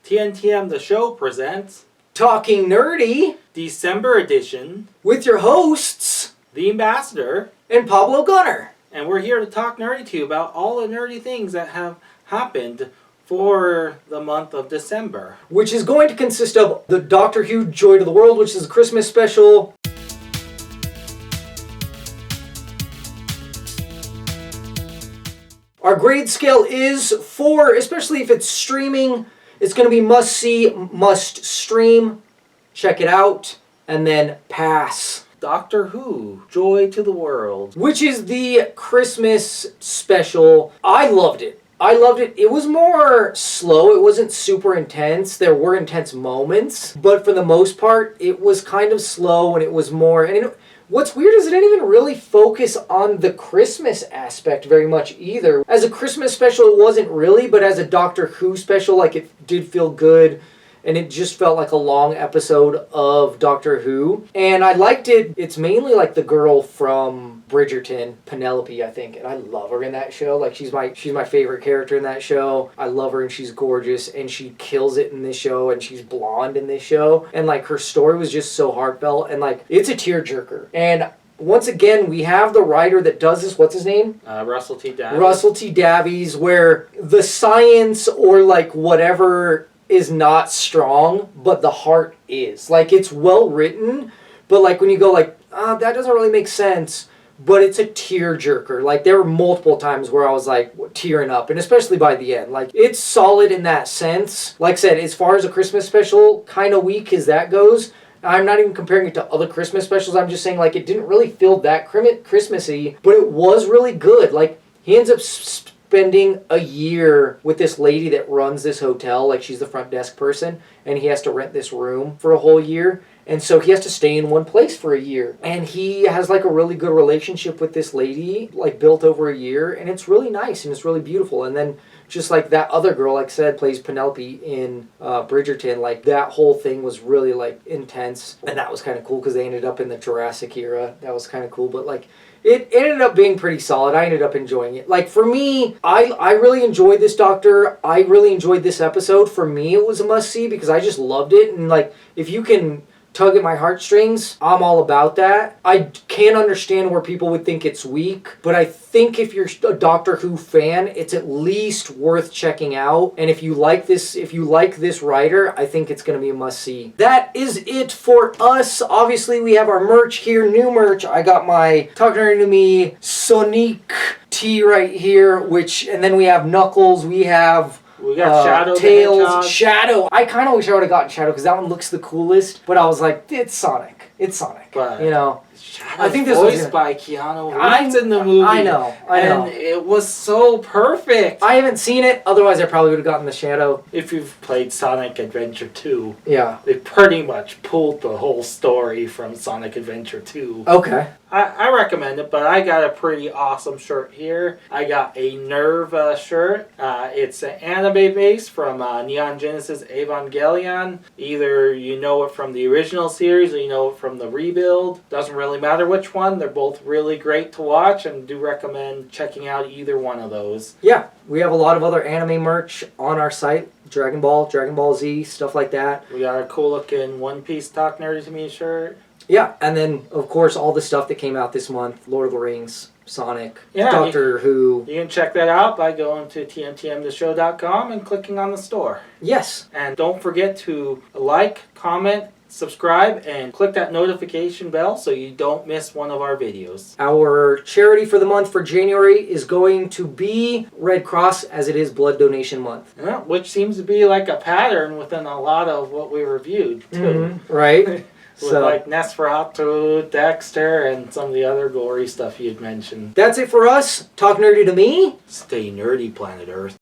TNTM The Show presents Talking Nerdy December edition with your hosts, The Ambassador and Pablo Gunner. And we're here to talk nerdy to you about all the nerdy things that have happened for the month of December. Which is going to consist of the Doctor Who Joy to the World, which is a Christmas special. Our grade scale is 4, especially if it's streaming. It's going to be must see, must stream, check it out, and then pass. Doctor Who Joy to the World, which is the Christmas special. I loved it. It was more slow. It wasn't super intense. There were intense moments, but for the most part, it was kind of slow, and it was more... What's weird is it didn't even really focus on the Christmas aspect very much either. As a Christmas special, it wasn't really, but as a Doctor Who special, it did feel good. And it just felt like a long episode of Doctor Who. And I liked it. It's mainly like the girl from Bridgerton, Penelope, I think. And I love her in that show. She's my favorite character in that show. I love her and she's gorgeous. And she kills it in this show. And she's blonde in this show. And her story was just so heartfelt. And it's a tearjerker. And once again, we have the writer that does this. What's his name? Russell T Davies. Russell T Davies, where the science or whatever is not strong, but the heart is. It's well written, but when you go that doesn't really make sense, but it's a tearjerker. There were multiple times where I was tearing up, and especially by the end. It's solid in that sense. Like I said, as far as a Christmas special, kind of weak as that goes. I'm not even comparing it to other Christmas specials. I'm just saying it didn't really feel that Christmassy, but it was really good. He ends up spending a year with this lady that runs this hotel, she's the front desk person, and he has to rent this room for a whole year, and so he has to stay in one place for a year, and he has a really good relationship with this lady, built over a year, and it's really nice and it's really beautiful. And then just that other girl, like I said, plays Penelope in Bridgerton, that whole thing was really intense, and that was kind of cool because they ended up in the Jurassic era. That was kind of cool, but it ended up being pretty solid. I ended up enjoying it. For me, I really enjoyed this Doctor. I really enjoyed this episode. For me, it was a must-see because I just loved it. And, if you can tug at my heartstrings, I'm all about that. I can't understand where people would think it's weak, but I think if you're a Doctor Who fan, it's at least worth checking out. And if you like this writer, I think it's going to be a must-see. That is it for us. Obviously, we have our merch here, new merch. I got my Talk Nerdy to Me Sonic tee right here, and then we have Knuckles, we got Shadow, Tails, Shadow. I kind of wish I would have gotten Shadow because that one looks the coolest. But I was it's Sonic. It's Sonic. But Shadow's I think this voiced by Keanu Reeves in the movie. I know. And it was so perfect. I haven't seen it. Otherwise, I probably would have gotten the Shadow. If you've played Sonic Adventure 2, yeah, they pretty much pulled the whole story from Sonic Adventure 2. Okay. I recommend it, but I got a pretty awesome shirt here. I got a Nerve shirt. It's an anime base from Neon Genesis Evangelion. Either you know it from the original series or you know it from the rebuild. Doesn't really matter which one. They're both really great to watch, and do recommend checking out either one of those. Yeah, we have a lot of other anime merch on our site. Dragon Ball Z, stuff like that. We got a cool looking One Piece Talk Nerdy to Me shirt. Yeah, and then, of course, all the stuff that came out this month. Lord of the Rings, Sonic, Doctor Who. You can check that out by going to TNTMTheShow.com and clicking on the store. Yes. And don't forget to comment, subscribe, and click that notification bell so you don't miss one of our videos. Our charity for the month for January is going to be Red Cross, as it is Blood Donation Month. Yeah, which seems to be a pattern within a lot of what we reviewed, too. Mm-hmm. Right. With Nosferatu, Dexter, and some of the other gory stuff you'd mentioned. That's it for us. Talk Nerdy to Me. Stay nerdy, planet Earth.